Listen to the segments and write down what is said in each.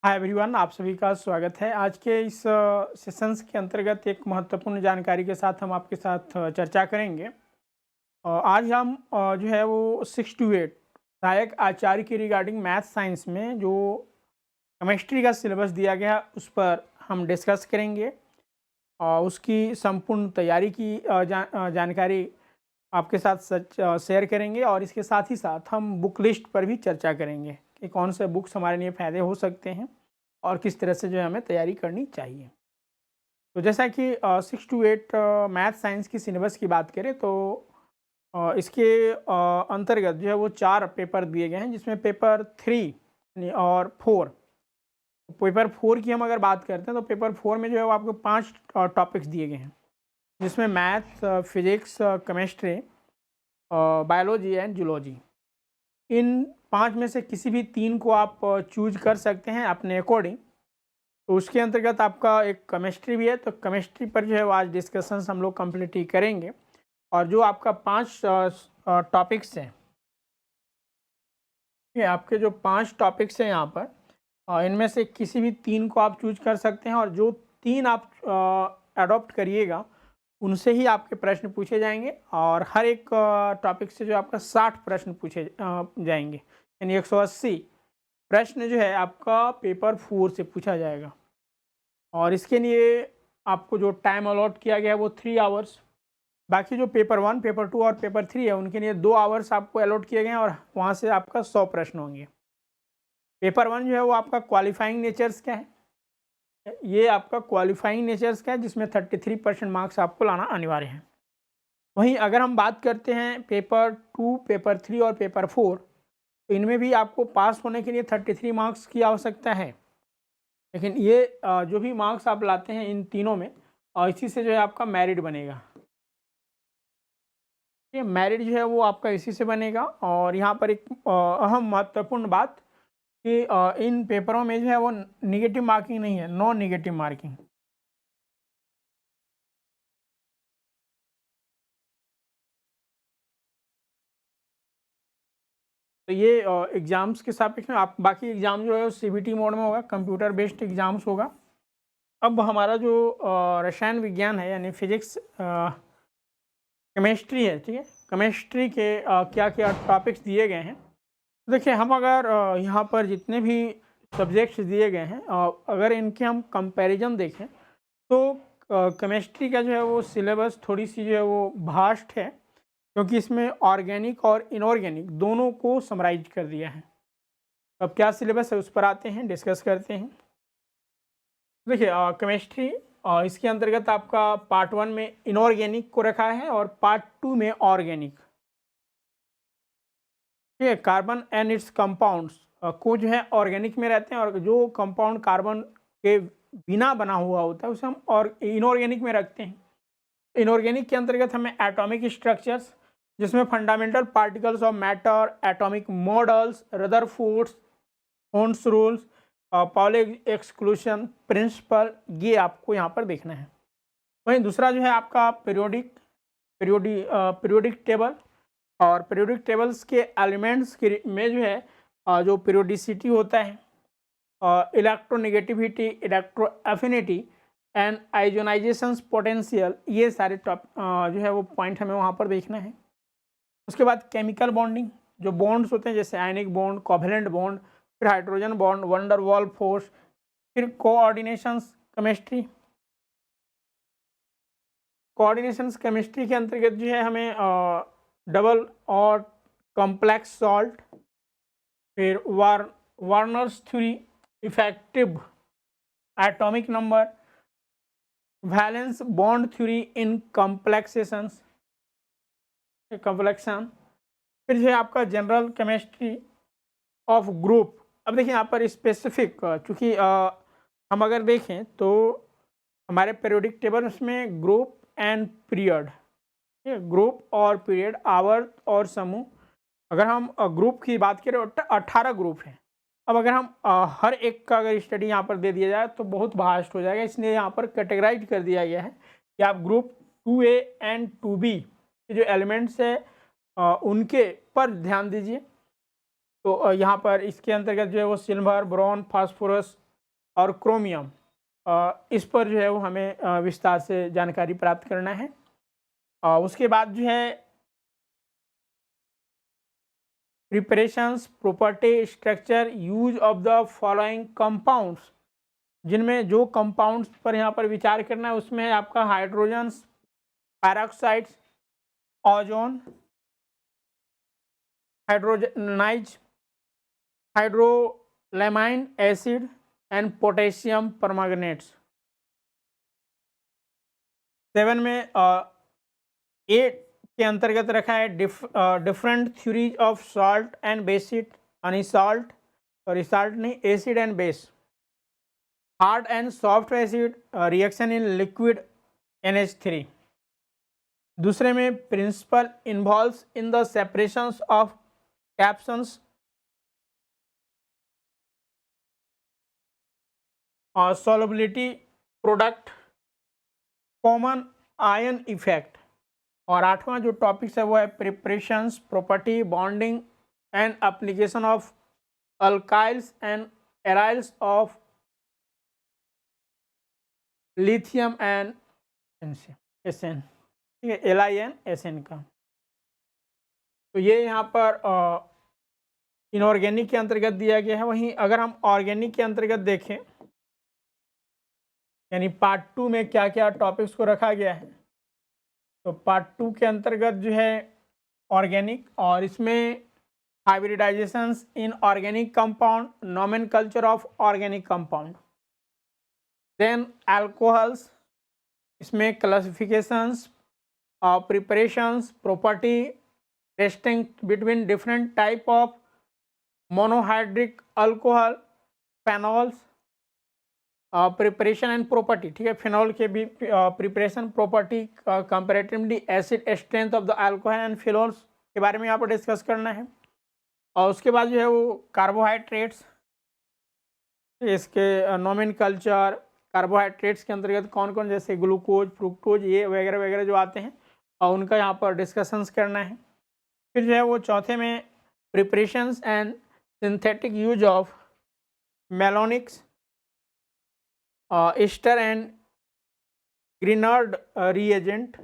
Hi everyone, आप सभी का स्वागत है। आज के इस सेशंस के अंतर्गत एक महत्वपूर्ण जानकारी के साथ हम आपके साथ चर्चा करेंगे। आज हम जो है वो 6 टू 8 सहायक आचार्य की रिगार्डिंग मैथ साइंस में जो केमिस्ट्री का सिलेबस दिया गया उस पर हम डिस्कस करेंगे और उसकी संपूर्ण तैयारी की जानकारी आपके साथ शेयर करेंगे और इसके साथ ही साथ हम बुक लिस्ट पर भी चर्चा करेंगे कि कौन से बुक्स हमारे लिए फ़ायदे हो सकते हैं और किस तरह से जो है हमें तैयारी करनी चाहिए। तो जैसा कि 6 टू 8 मैथ साइंस की सिलेबस की बात करें तो इसके अंतर्गत जो है वो 4 पेपर दिए गए हैं, जिसमें पेपर 3 और 4। पेपर 4 की हम अगर बात करते हैं तो पेपर 4 में जो है वो आपको 5 टॉपिक्स दिए गए हैं, जिसमें math, physics, chemistry, biology and zoology. इन 5 में से किसी भी 3 को आप चूज कर सकते हैं अपने अकॉर्डिंग। तो उसके अंतर्गत आपका एक केमिस्ट्री भी है, तो केमिस्ट्री पर जो है वो आज डिस्कशंस हम लोग कंप्लीट ही करेंगे। और जो आपका 5 टॉपिक्स हैं, ये आपके जो 5 टॉपिक्स हैं यहाँ पर, इनमें से किसी भी 3 को आप चूज कर सकते हैं और जो 3 आप अडॉप्ट करिएगा उनसे ही आपके प्रश्न पूछे जाएंगे। और हर एक टॉपिक से जो आपका 60 प्रश्न पूछे जाएंगे, यानी 180 प्रश्न जो है आपका पेपर 4 से पूछा जाएगा। और इसके लिए आपको जो टाइम अलॉट किया गया है वो 3 आवर्स। बाकी जो पेपर 1, पेपर 2 और पेपर 3 है उनके लिए 2 आवर्स आपको अलॉट किए गए हैं और वहाँ से आपका 100 प्रश्न होंगे। पेपर 1 जो है वो आपका क्वालिफाइंग नेचर्स का है, ये आपका क्वालिफाइंग नेचर्स का है, जिसमें 33% मार्क्स आपको लाना अनिवार्य है। वहीं अगर हम बात करते हैं पेपर 2, पेपर 3 और पेपर 4, तो इनमें भी आपको पास होने के लिए 33 मार्क्स की आवश्यकता है। लेकिन ये जो भी मार्क्स आप लाते हैं इन तीनों में, और इसी से जो है आपका मेरिट बनेगा। ये मेरिट जो है वो आपका इसी से बनेगा। और यहाँ पर एक अहम महत्वपूर्ण बात कि इन पेपरों में जो है वो निगेटिव मार्किंग नहीं है, नॉन निगेटिव मार्किंग। तो ये एग्ज़ाम्स के सापेक्ष में आप बाकी एग्ज़ाम जो है वो सीबीटी मोड में होगा, कंप्यूटर बेस्ड एग्ज़ाम्स होगा। अब हमारा जो रसायन विज्ञान है, यानी फिजिक्स, केमिस्ट्री है, ठीक है। केमिस्ट्री के क्या क्या टॉपिक्स दिए गए हैं, देखिए हम अगर यहाँ पर जितने भी सब्जेक्ट्स दिए गए हैं, अगर इनके हम कंपैरिजन देखें तो केमिस्ट्री का जो है वो सिलेबस थोड़ी सी जो है वो भास्ट है, क्योंकि इसमें ऑर्गेनिक और इनऑर्गेनिक दोनों को समराइज कर दिया है। अब क्या सिलेबस है उस पर आते हैं, डिस्कस करते हैं। देखिए केमिस्ट्री, इसके अंतर्गत आपका पार्ट 1 में इनऑर्गेनिक को रखा है और पार्ट 2 में ऑर्गेनिक। ठीक है, कार्बन एंड इट्स कंपाउंड्स को जो है ऑर्गेनिक में रहते हैं, और जो कंपाउंड कार्बन के बिना बना हुआ होता है उसे हम और इनऑर्गेनिक में रखते हैं। इनऑर्गेनिक के अंतर्गत हमें एटॉमिक स्ट्रक्चर्स, जिसमें fundamental particles of matter, atomic models, Rutherford's, Hund's rules, Pauli exclusion principle, ये आपको यहाँ पर देखना है। वहीं दूसरा जो है आपका पीरियोडिक टेबल, और पीरियोडिक टेबल्स के एलिमेंट्स के में जो है जो पीरियोडिसिटी होता है, electronegativity, electro affinity and ionisation potential, ये सारे जो है वो पॉइंट हमें वहाँ पर देखना है। उसके बाद केमिकल बॉन्डिंग, जो बॉन्ड्स होते हैं जैसे आयनिक बॉन्ड, कोवेलेंट बॉन्ड, फिर hydrogen bond, van der Waals force, फिर कोऑर्डिनेशंस केमिस्ट्री। कोऑर्डिनेशंस केमिस्ट्री के अंतर्गत जो है हमें डबल और कॉम्प्लेक्स सॉल्ट, फिर Werner's theory, effective atomic number, valence bond theory in complexation, फिर जो है आपका जनरल केमिस्ट्री ऑफ ग्रुप। अब देखिए यहाँ पर स्पेसिफिक, चूँकि हम अगर देखें तो हमारे पीरियोडिक टेबल उसमें ग्रुप एंड पीरियड, ग्रुप और पीरियड, आवर्त और समूह। अगर हम ग्रुप की बात करें 18 ग्रुप हैं। अब अगर हम हर एक का अगर स्टडी यहाँ पर दे दिया जाए तो बहुत वास्ट हो जाएगा, इसलिए यहाँ पर कैटेगराइज कर दिया गया है कि आप ग्रुप 2A एंड 2B के जो एलिमेंट्स है उनके पर ध्यान दीजिए। तो यहाँ पर इसके अंतर्गत जो है वो सिल्वर, ब्रॉन, फास्फोरस, और क्रोमियम, इस पर जो है वो हमें विस्तार से जानकारी प्राप्त करना है। उसके बाद जो है preparations, property, structure, use of the following compounds, जिनमें जो कंपाउंड्स पर यहाँ पर विचार करना है उसमें है आपका hydrogens, peroxides, ozone, hydrogenise, hydroxylamine acid and potassium permanganates. 7 में ए के अंतर्गत रखा है different theories of salt and bases, यानी सॉल्ट और सॉल्ट नहीं, acid and base, hard and soft acid, reaction in liquid NH3। दूसरे में principle involves in the separations of cations और solubility product, common ion effect. और 8वां जो topics है वो है preparations, property, bonding and application of अल्काइल्स and aryls of lithium and SN, ठीक है, LiN-SN का। तो ये यहाँ पर इनऑर्गेनिक के अंतर्गत दिया गया है। वहीं अगर हम ऑर्गेनिक के अंतर्गत देखें, यानी पार्ट 2 में क्या क्या टॉपिक्स को रखा गया है, तो पार्ट 2 के अंतर्गत जो है ऑर्गेनिक, और इसमें hybridisations in organic compound, nomenclature of organic compound, then alcohols, इसमें classifications, preparations, property, testing between different type of monohydric alcohol, phenols, preparation and property, ठीक है, फिनॉल के भी preparation, property, comparatively acid strength of the alcohol and phenols के बारे में यहाँ पर डिस्कस करना है। और उसके बाद जो है वो कार्बोहाइड्रेट्स, इसके नोमेनकल्चर, कार्बोहाइड्रेट्स के अंतर्गत कौन कौन, जैसे ग्लूकोज, फ्रुक्टोज, ये वगैरह वगैरह जो आते हैं, और उनका यहाँ पर डिस्कशंस करना है। फिर जो है वो चौथे में preparations and synthetic use of malonics, ester and Grignard reagent.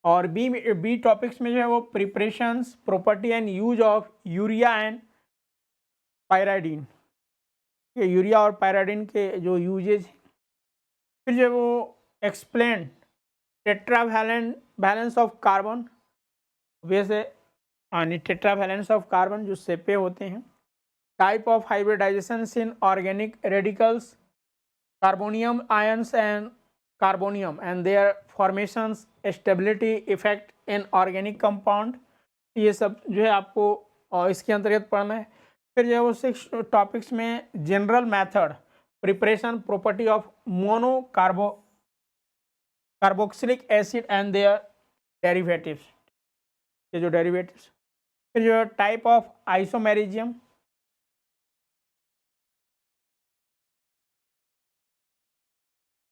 और बी टॉपिक्स में जो है वो preparations, property and use of urea and pyridine, ये यूरिया और पायराडीन के जो यूजेज हैं। फिर जो है वो explain tetravalent balance of carbon, वैसे यानी टेट्रावैलेंस ऑफ कार्बन जो सेपे होते हैं, type of hybridisation in organic radicals, carbonium ions and carbonium and their formations, stability effect in organic compound, ये सब जो है आपको इसके अंतर्गत पढ़ना है। फिर जो है वो 6 टॉपिक्स में general method, preparation, property of mono carboxylic acid and their derivatives, ये जो डेरिवेटिव्स। फिर जो है टाइप ऑफ आइसोमेरिज्म,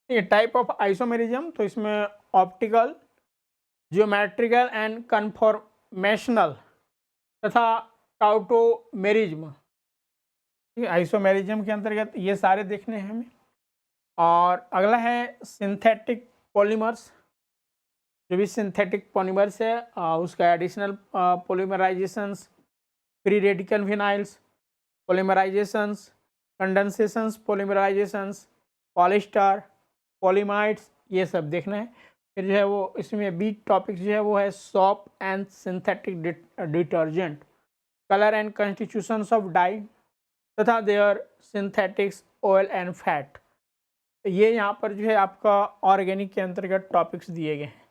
ये टाइप ऑफ आइसोमेरिज्म, तो इसमें ऑप्टिकल, जियोमेट्रिकल एंड कन्फॉर्मेशनल तथा टाउटोमेरिज्म, आइसोमेरिज्म के अंतर्गत ये सारे देखने हैं हमें। और अगला है सिंथेटिक पॉलीमर्स, जो भी सिंथेटिक पॉलीमर्स है उसका एडिशनल पॉलीमराइजेशंस, फ्री रेडिकल विनाइल्स, पॉलीमराइजेशंस, कंडेंसेशंस, पॉलीमराइजेशंस, पॉलिस्टर, पॉलीमाइड्स, ये सब देखना है। फिर जो है वो इसमें बी टॉपिक जो है वो है soap and synthetic detergent, colour and constitutions of dye तथा their synthetics, oil and fat. ये यहाँ पर जो है आपका ऑर्गेनिक के अंतर्गत टॉपिक्स दिए गए हैं।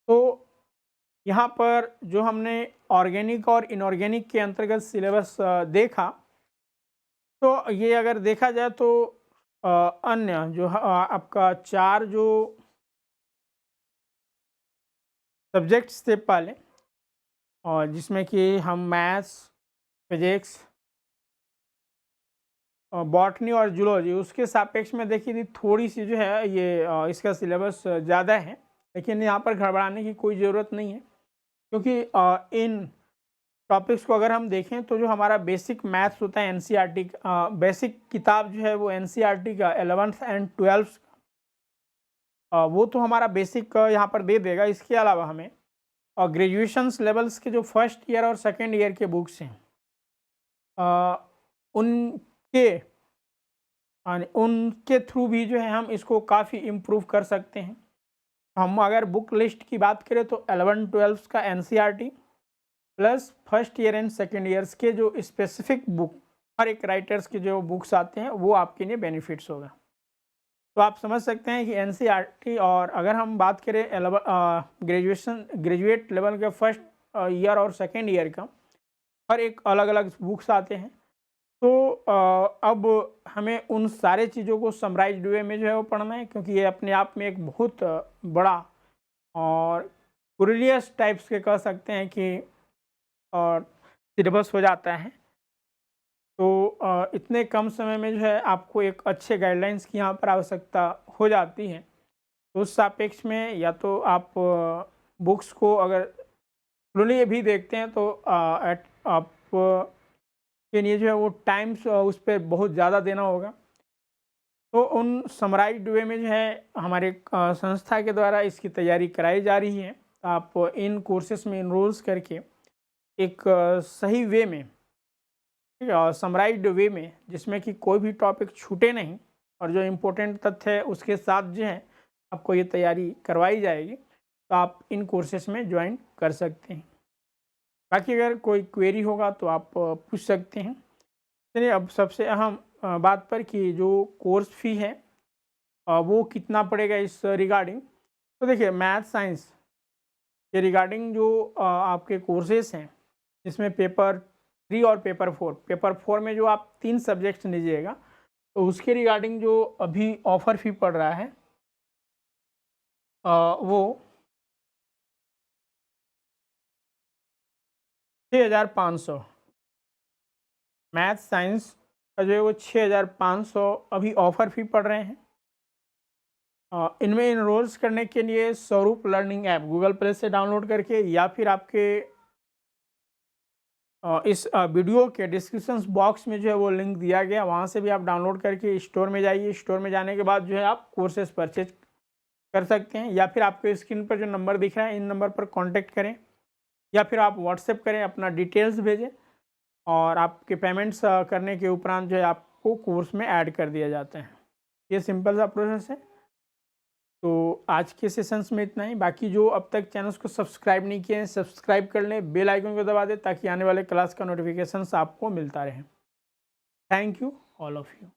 तो यहाँ पर जो हमने ऑर्गेनिक और इनऑर्गेनिक के अंतर्गत सिलेबस देखा, तो ये अगर देखा जाए तो अन्य जो आपका 4 जो सब्जेक्ट्स थे पहले, और जिसमें कि हम मैथ्स, फिजिक्स, बॉटनी और जूलॉजी, उसके सापेक्ष में देखी थी थोड़ी सी जो है ये इसका सिलेबस ज़्यादा है, लेकिन यहाँ पर घबराने की कोई ज़रूरत नहीं है, क्योंकि इन टॉपिक्स को अगर हम देखें तो जो हमारा बेसिक मैथ्स होता है एनसीईआरटी बेसिक किताब जो है वो एनसीईआरटी का 11th एंड 12th वो तो हमारा बेसिक यहाँ पर दे देगा। इसके अलावा हमें और ग्रेजुएशंस लेवल्स के जो फर्स्ट ईयर और सेकेंड ईयर के बुक्स हैं उनके उनके थ्रू भी जो है हम इसको काफ़ी इम्प्रूव कर सकते हैं। हम अगर बुक लिस्ट की बात करें तो 11-12 का NCERT plus first year and second years के जो स्पेसिफिक बुक हर एक राइटर्स के जो बुक्स आते हैं वो आपके लिए बेनिफिट्स होगा। तो आप समझ सकते हैं कि एनसीईआरटी और अगर हम बात करें ग्रेजुएट लेवल के फर्स्ट ईयर और सेकेंड ईयर का हर एक अलग अलग बुक्स आते हैं। तो अब हमें उन सारे चीज़ों को समराइज्ड वे में जो है वो पढ़ना है, क्योंकि ये अपने आप में एक बहुत बड़ा और कुरियस टाइप्स के कह सकते हैं कि और सिलेबस हो जाता है। तो इतने कम समय में जो है आपको एक अच्छे गाइडलाइंस की यहाँ पर आवश्यकता हो जाती है। तो उस सापेक्ष में या तो आप बुक्स को अगर प्लूली भी देखते हैं तो आप के लिए जो है वो टाइम्स उस पर बहुत ज़्यादा देना होगा। तो उन समराइज्ड वे में जो है हमारे संस्था के द्वारा इसकी तैयारी कराई जा रही है। आप इन कोर्सेस में इनरोल्स करके एक सही वे में, ठीक है, और समराइज्ड वे में जिसमें कि कोई भी टॉपिक छूटे नहीं और जो इम्पोर्टेंट तथ्य है उसके साथ जो है आपको ये तैयारी करवाई जाएगी। तो आप इन कोर्सेस में ज्वाइन कर सकते हैं। बाकी अगर कोई क्वेरी होगा तो आप पूछ सकते हैं। चलिए अब सबसे अहम बात पर कि जो कोर्स फ़ी है वो कितना पड़ेगा इस रिगार्डिंग। तो देखिए मैथ साइंस के रिगार्डिंग जो आपके कोर्सेस हैं इसमें पेपर 3 और पेपर 4 में जो आप 3 सब्जेक्ट्स लीजिएगा तो उसके रिगार्डिंग जो अभी ऑफ़र फ़ी पड़ रहा है वो 6,500। मैथ साइंस का जो है वो 6,500 अभी ऑफ़र फ़ी पड़ रहे हैं। इनमें इनरोल्स करने के लिए स्वरूप लर्निंग ऐप गूगल प्ले से डाउनलोड करके या फिर आपके इस वीडियो के डिस्क्रिप्शन बॉक्स में जो है वो लिंक दिया गया, वहाँ से भी आप डाउनलोड करके स्टोर में जाइए। स्टोर में जाने के बाद जो है आप कोर्सेज परचेज कर सकते हैं, या फिर आपके स्क्रीन पर जो नंबर दिख रहा है इन नंबर पर कांटेक्ट करें या फिर आप व्हाट्सएप करें, अपना डिटेल्स भेजें और आपके पेमेंट्स करने के उपरांत जो है आपको कोर्स में ऐड कर दिया जाता है। ये सिंपल सा प्रोसेस है। तो आज के सेशंस में इतना ही। बाकी जो अब तक चैनल्स को सब्सक्राइब नहीं किए हैं सब्सक्राइब कर लें, बेल आइकन को दबा दें ताकि आने वाले क्लास का नोटिफिकेशंस आपको मिलता रहे। Thank you all of you.